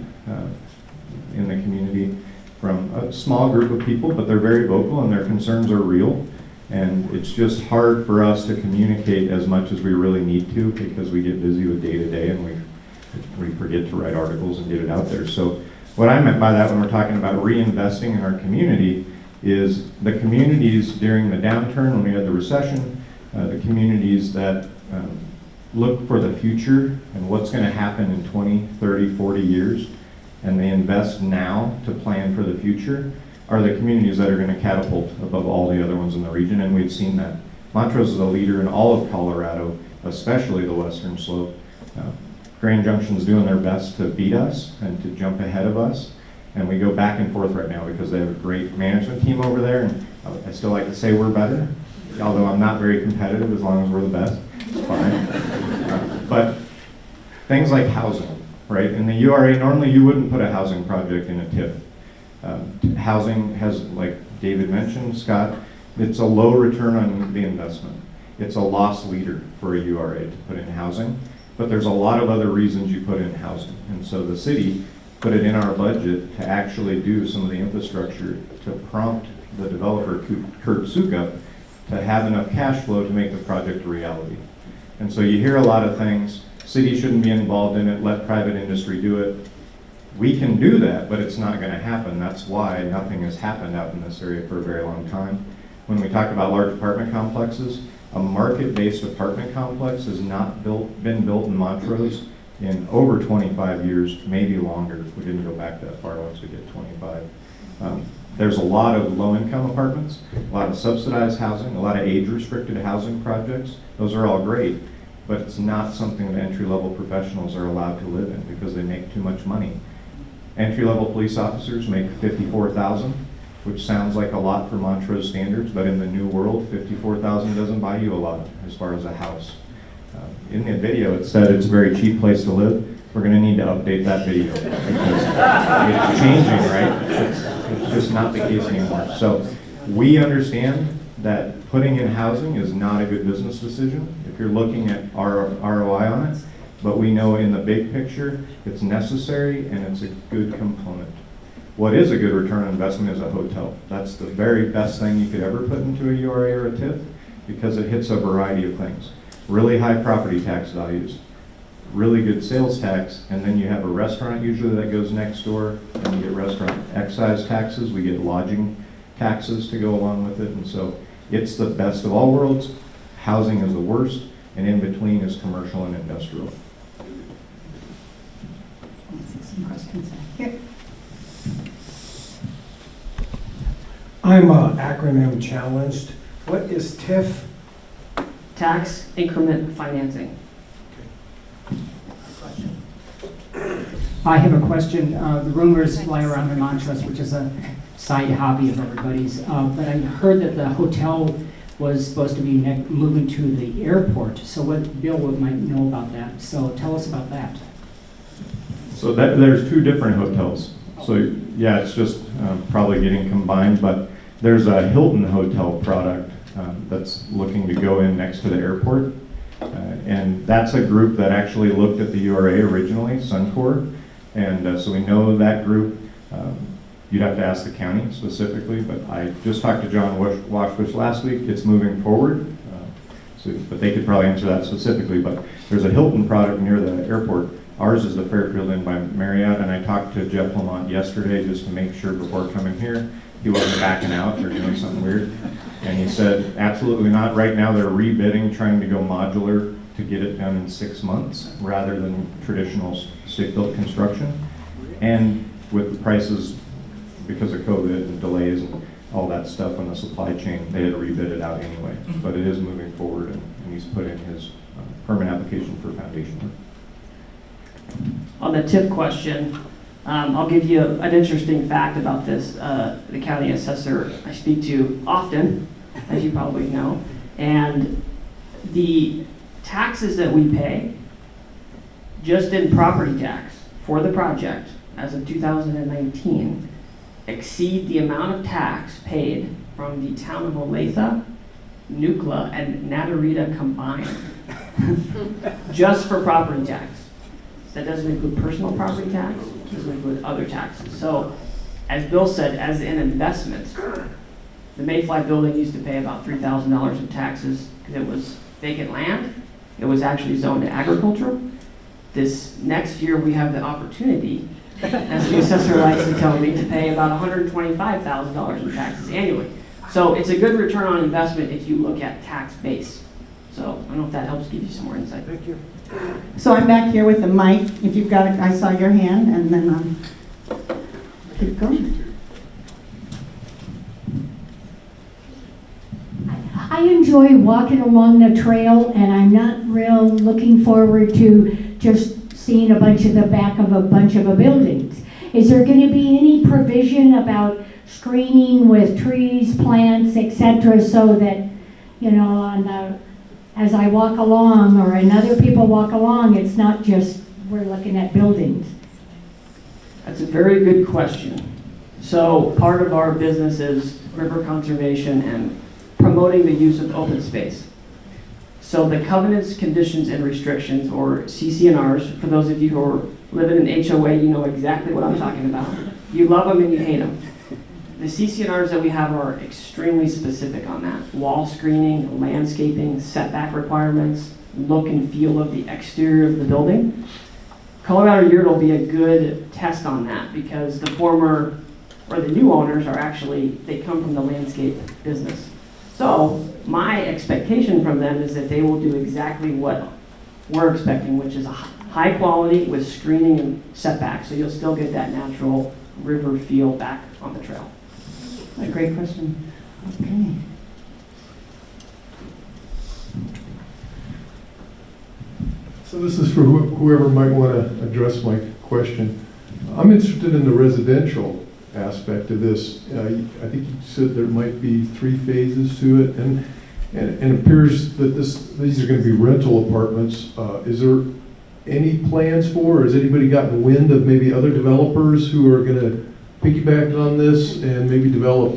in the community from a small group of people, but they're very vocal and their concerns are real. And it's just hard for us to communicate as much as we really need to because we get busy with day-to-day and we forget to write articles and get it out there. So what I meant by that when we're talking about reinvesting in our community is the communities during the downturn when we had the recession, the communities that look for the future and what's going to happen in 20, 30, 40 years, and they invest now to plan for the future, are the communities that are going to catapult above all the other ones in the region, and we've seen that. Montrose is a leader in all of Colorado, especially the western slope. Grand Junction's doing their best to beat us and to jump ahead of us, and we go back and forth right now because they have a great management team over there, and I still like to say we're better, although I'm not very competitive as long as we're the best. It's fine. But things like housing, right? In the URA, normally you wouldn't put a housing project in a TIF. Housing has, like David mentioned, Scott, it's a low return on the investment. It's a loss leader for a URA to put in housing, but there's a lot of other reasons you put in housing. And so the city put it in our budget to actually do some of the infrastructure to prompt the developer, Kurt Sukup, to have enough cash flow to make the project a reality. And so you hear a lot of things, city shouldn't be involved in it, let private industry do it. We can do that, but it's not going to happen. That's why nothing has happened out in this area for a very long time. When we talk about large apartment complexes, a market-based apartment complex has not been built in Montrose in over 25 years, maybe longer. We didn't go back that far once we get 25. There's a lot of low-income apartments, a lot of subsidized housing, a lot of age-restricted housing projects. Those are all great, but it's not something that entry-level professionals are allowed to live in because they make too much money. Entry-level police officers make $54,000, which sounds like a lot for Montrose standards, but in the new world, $54,000 doesn't buy you a lot as far as a house. In the video, it said it's a very cheap place to live. We're going to need to update that video because it's changing, right? It's just not the case anymore. So We understand that putting in housing is not a good business decision if you're looking at ROI on it, but we know in the big picture it's necessary and it's a good component. What is a good return on investment is a hotel. That's the very best thing you could ever put into a URA or a TIF because it hits a variety of things. Really high property tax values, really good sales tax, and then you have a restaurant usually that goes next door, and you get restaurant excise taxes, we get lodging taxes to go along with it, and so it's the best of all worlds. Housing is the worst, and in between is commercial and industrial. I'm acronym challenged. What is TIF? Tax increment financing. I have a question. The rumors fly around in Montrose, which is a side hobby of everybody's, but I heard that the hotel was supposed to be moving to the airport. So what Bill might know about that. So tell us about that. So there's two different hotels. So yeah, it's just probably getting combined, but there's a Hilton hotel product that's looking to go in next to the airport. And that's a group that actually looked at the URA originally, Suncor. And so we know that group. You'd have to ask the county specifically, but I just talked to John Washbush last week. It's moving forward. But they could probably answer that specifically. But there's a Hilton product near the airport. Ours is the Fairfield Inn by Marriott, and I talked to Jeff Lamont yesterday just to make sure before coming here he wasn't backing out or doing something weird. And he said, absolutely not. Right now they're rebidding, trying to go modular to get it done in 6 months rather than traditional stick-built construction. And with the prices, because of COVID and delays and all that stuff on the supply chain, they had to rebid it out anyway. But it is moving forward, and he's put in his permit application for foundation work. On the TIF question, I'll give you an interesting fact about this. The county assessor I speak to often, as you probably know, and the taxes that we pay just in property tax for the project as of 2019 exceed the amount of tax paid from the town of Olathe, Nucla, and Natarita combined just for property tax. That doesn't include personal property tax, doesn't include other taxes. So, as Bill said, as an investment, the Mayfly building used to pay about $3,000 in taxes because it was vacant land. It was actually zoned to agricultural. This next year, we have the opportunity, as the assessor likes to tell me, to pay about $125,000 in taxes annually. So it's a good return on investment if you look at tax base. So I don't know if that helps give you some more insight. Thank you. So I'm back here with the mic. If you've got it, I saw your hand, and then keep going. I enjoy walking along the trail, and I'm not real looking forward to just seeing a bunch of the back of a bunch of buildings. Is there going to be any provision about screening with trees, plants, etc., so that, you know, on the as I walk along or other people walk along, it's not just we're looking at buildings? That's a very good question. So part of our business is river conservation and promoting the use of open space. So the covenants, conditions, and restrictions, or CC&Rs, for those of you who are living in HOA, you know exactly what I'm talking about. You love them and you hate them. The CC&Rs that we have are extremely specific on that. Wall screening, landscaping, setback requirements, look and feel of the exterior of the building. Colorado Yurt will be a good test on that because the former, or the new owners are actually, they come from the landscape business. So my expectation from them is that they will do exactly what we're expecting, which is a high quality with screening and setbacks. So you'll still get that natural river feel back on the trail. A great question. Okay. So this is for whoever might want to address my question. I'm interested in the residential aspect of this. I think you said there might be 3 phases to it, and it appears that these are going to be rental apartments. Is there any plans for, or has anybody gotten wind of maybe other developers who are going to piggyback on this and maybe develop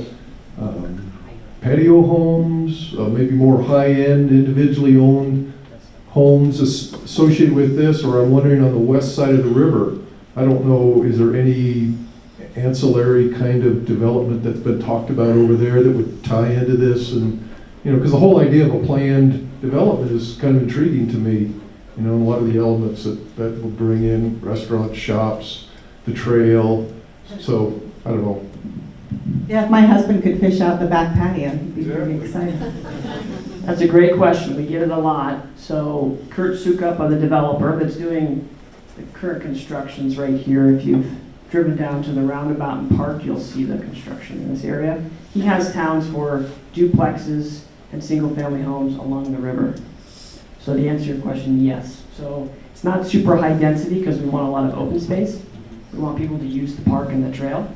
patio homes, maybe more high-end, individually owned homes associated with this? Or I'm wondering on the west side of the river, I don't know, is there any ancillary kind of development that's been talked about over there that would tie into this? And, you know, because the whole idea of a planned development is kind of intriguing to me. You know, a lot of the elements that will bring in restaurants, shops, the trail. So, I don't know. Yeah, if my husband could fish out the back patio, he'd be pretty excited. That's a great question. We get it a lot. So Kurt Sukup, the developer that's doing the current constructions right here. If you've driven down to the roundabout and park, you'll see the construction in this area. He has towns for duplexes and single-family homes along the river. So to answer your question, yes. So it's not super high density because we want a lot of open space. We want people to use the park and the trail.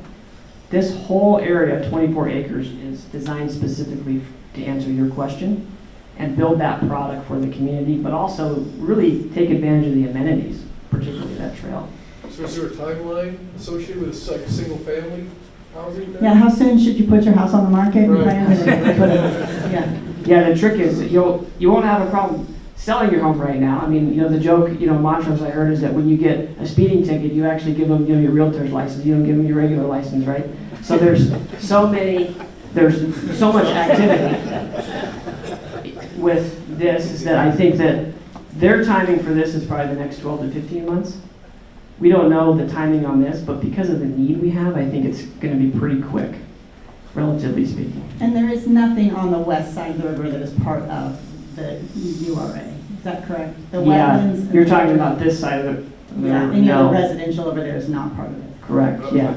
This whole area, 24 acres, is designed specifically to answer your question and build that product for the community, but also really take advantage of the amenities, particularly that trail. So is there a timeline associated with like single-family housing there? Yeah, how soon should you put your house on the market? Right. Yeah. Yeah, the trick is you won't have a problem selling your home right now. I mean, you know, the joke, you know, Montrose I heard is that when you get a speeding ticket, you actually give them, you know, your realtor's license. You don't give them your regular license, right? So there's so much activity with this is that I think that their timing for this is probably the next 12 to 15 months. We don't know the timing on this, but because of the need we have, I think it's going to be pretty quick, relatively speaking. And there is nothing on the west side of the river that is part of the URA. Is that correct? The wetlands. You're talking about this side of it. Yeah, any other residential over there is not part of it. Correct, yeah.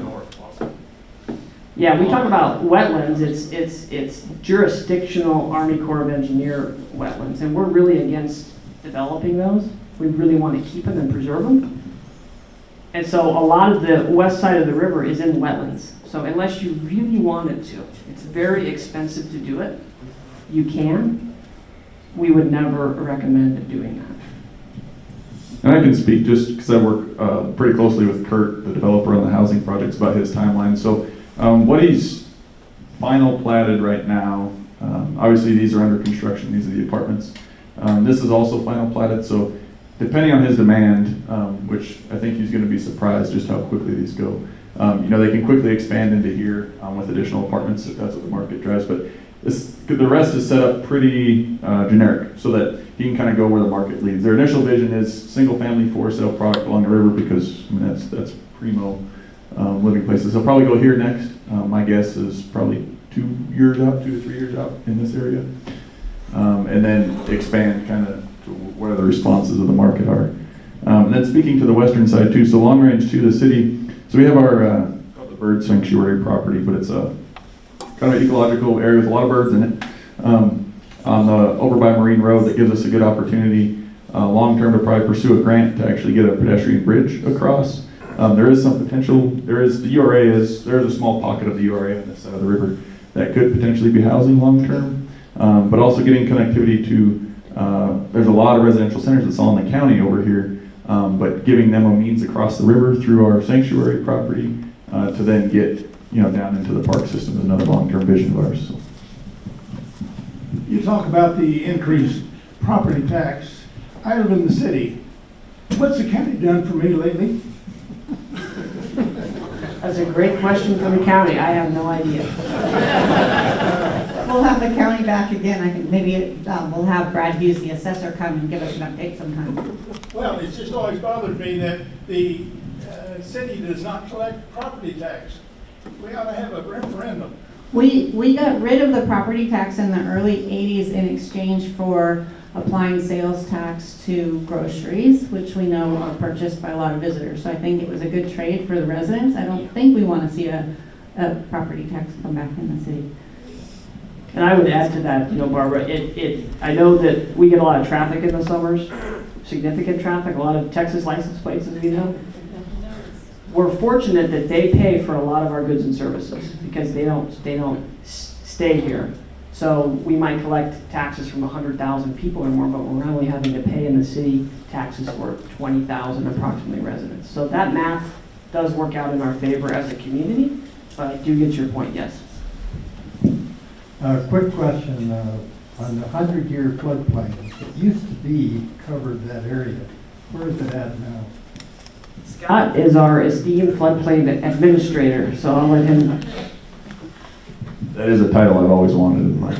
Yeah, we talk about wetlands, it's jurisdictional Army Corps of Engineer wetlands, and we're really against developing those. We really want to keep them and preserve them. And so a lot of the west side of the river is in wetlands. So unless you really wanted to, it's very expensive to do it. You can. We would never recommend doing that. And I can speak just because I work pretty closely with Kurt, the developer on the housing projects, about his timeline. So what he's final platted right now, obviously these are under construction, these are the apartments. This is also final platted, so depending on his demand, which I think he's going to be surprised just how quickly these go. You know, they can quickly expand into here with additional apartments if that's what the market drives, but the rest is set up pretty generic so that he can kind of go where the market leads. Their initial vision is single-family for-sale product along the river because I mean, that's primo living places. They'll probably go here next. My guess is probably 2 to 3 years out in this area, and then expand kind of to where the responses of the market are. And then speaking to the western side too, so long range to the city. So we have our the bird sanctuary property, but it's a kind of ecological area with a lot of birds in it. On the over by Marine Road, that gives us a good opportunity long term to probably pursue a grant to actually get a pedestrian bridge across. There is some potential. There's a small pocket of the URA on this side of the river that could potentially be housing long term, but also getting connectivity to. There's a lot of residential centers that's all in the county over here, but giving them a means across the river through our sanctuary property to then get down into the park system is another long-term vision of ours. So. You talk about the increased property tax. I live in the city. What's the county done for me lately? That's a great question for the county. I have no idea. We'll have the county back again. I think maybe we'll have Brad Hughes, the assessor, come and give us an update sometime. Well, it's just always bothered me that the city does not collect property tax. We ought to have a referendum. We got rid of the property tax in the early 80s in exchange for applying sales tax to groceries, which we know are purchased by a lot of visitors. So I think it was a good trade for the residents. I don't think we want to see a property tax come back in the city. And I would add to that, Barbara, I know that we get a lot of traffic in the summers, significant traffic, a lot of Texas license plates, as we know. We're fortunate that they pay for a lot of our goods and services because they don't stay here. So we might collect taxes from 100,000 people or more, but we're only having to pay in the city taxes for 20,000 approximately residents. So that math does work out in our favor as a community, but I do get your point, yes. Quick question, on the 100-year floodplain, it used to be covered that area. Where is it at now? Scott is our esteemed floodplain administrator, so I'll let him. That is a title I've always wanted in life.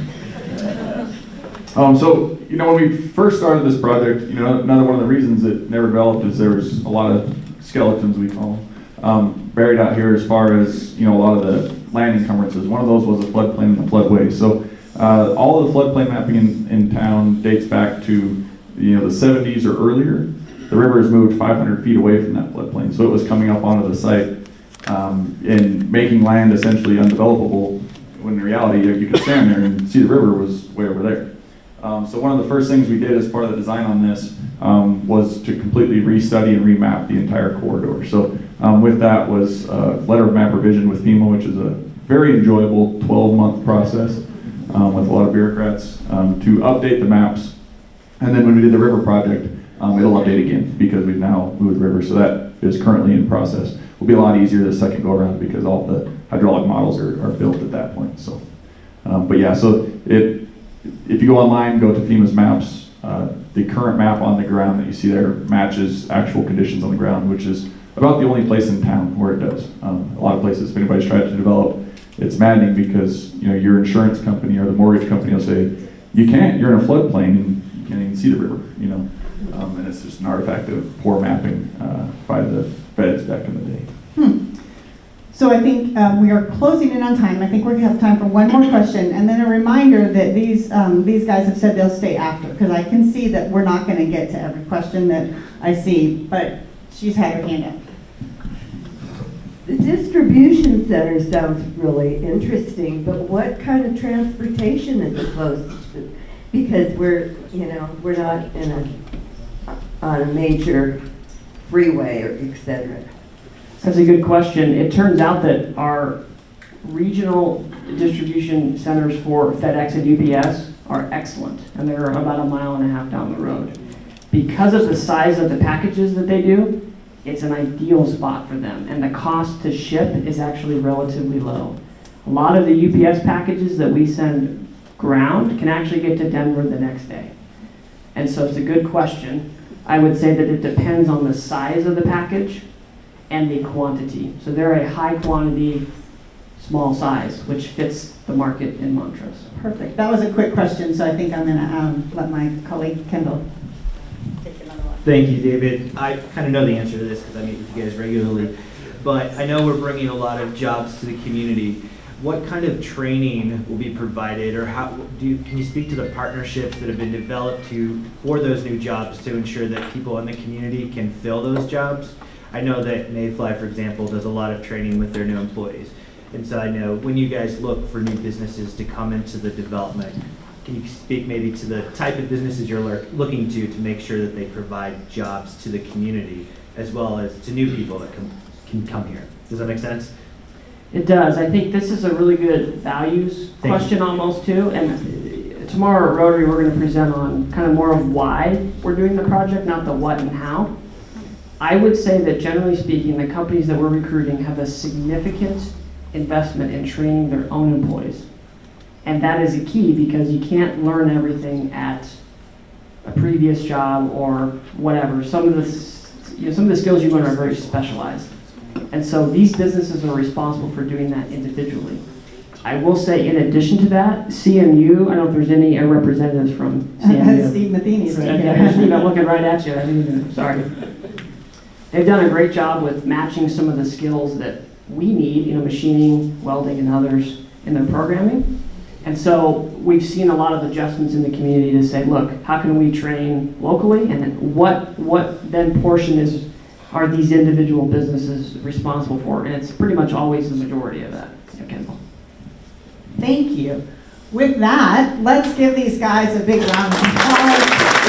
So, when we first started this project, another one of the reasons it never developed is there was a lot of skeletons, we call them, buried out here as far as, a lot of the land encumbrances. One of those was a floodplain and a floodway. So all of the floodplain mapping in town dates back to, the 70s or earlier. The river has moved 500 feet away from that floodplain. So it was coming up onto the site and making land essentially undevelopable, when in reality you could stand there and see the river was way over there. So one of the first things we did as part of the design on this was to completely restudy and remap the entire corridor. So with that was a letter of map revision with FEMA, which is a very enjoyable 12-month process with a lot of bureaucrats to update the maps. And then when we did the river project, it'll update again because we've now moved the river. So that is currently in process. Will be a lot easier the second go around because all the hydraulic models are built at that point. So, but yeah, so if you go online, go to FEMA's maps, the current map on the ground that you see there matches actual conditions on the ground, which is about the only place in town where it does. A lot of places, if anybody's tried to develop, it's maddening because your insurance company or the mortgage company will say, you're in a floodplain and you can't even see the river, and it's just an artifact of poor mapping by the feds back in the day. So I think we are closing in on time. I think we're going to have time for one more question, and then a reminder that these guys have said they'll stay after, because I can see that we're not going to get to every question that I see, but she's had her hand up. The distribution center sounds really interesting, but what kind of transportation is it close to? Because we're not on a major freeway or et cetera. That's a good question. It turns out that our regional distribution centers for FedEx and UPS are excellent, and they're about 1.5 miles down the road. Because of the size of the packages that they do, it's an ideal spot for them, and the cost to ship is actually relatively low. A lot of the UPS packages that we send ground can actually get to Denver the next day. And so it's a good question. I would say that it depends on the size of the package and the quantity. So they're a high quantity, small size, which fits the market in Montrose. Perfect. That was a quick question, so I think I'm going to let my colleague Kendall take another one. Thank you, David. I kind of know the answer to this because I meet with you guys regularly, but I know we're bringing a lot of jobs to the community. What kind of training will be provided, or can you speak to the partnerships that have been developed for those new jobs to ensure that people in the community can fill those jobs? I know that Mayfly, for example, does a lot of training with their new employees. And so I know when you guys look for new businesses to come into the development, can you speak maybe to the type of businesses you're looking to make sure that they provide jobs to the community as well as to new people that can come here? Does that make sense? It does. I think this is a really good values question almost too. And tomorrow at Rotary, we're going to present on kind of more of why we're doing the project, not the what and how. I would say that generally speaking, the companies that we're recruiting have a significant investment in training their own employees. And that is a key because you can't learn everything at a previous job or whatever. Some of the skills you learn are very specialized. And so these businesses are responsible for doing that individually. I will say, in addition to that, CMU, I don't know if there's any representatives from CMU. Steve Matheny's right Okay, here. Steve, I'm looking right at you. Sorry. They've done a great job with matching some of the skills that we need, machining, welding, and others in their programming. And so we've seen a lot of adjustments in the community to say, look, how can we train locally, and then what then portion are these individual businesses responsible for? And it's pretty much always the majority of that. Kendall. Thank you. With that, let's give these guys a big round of applause.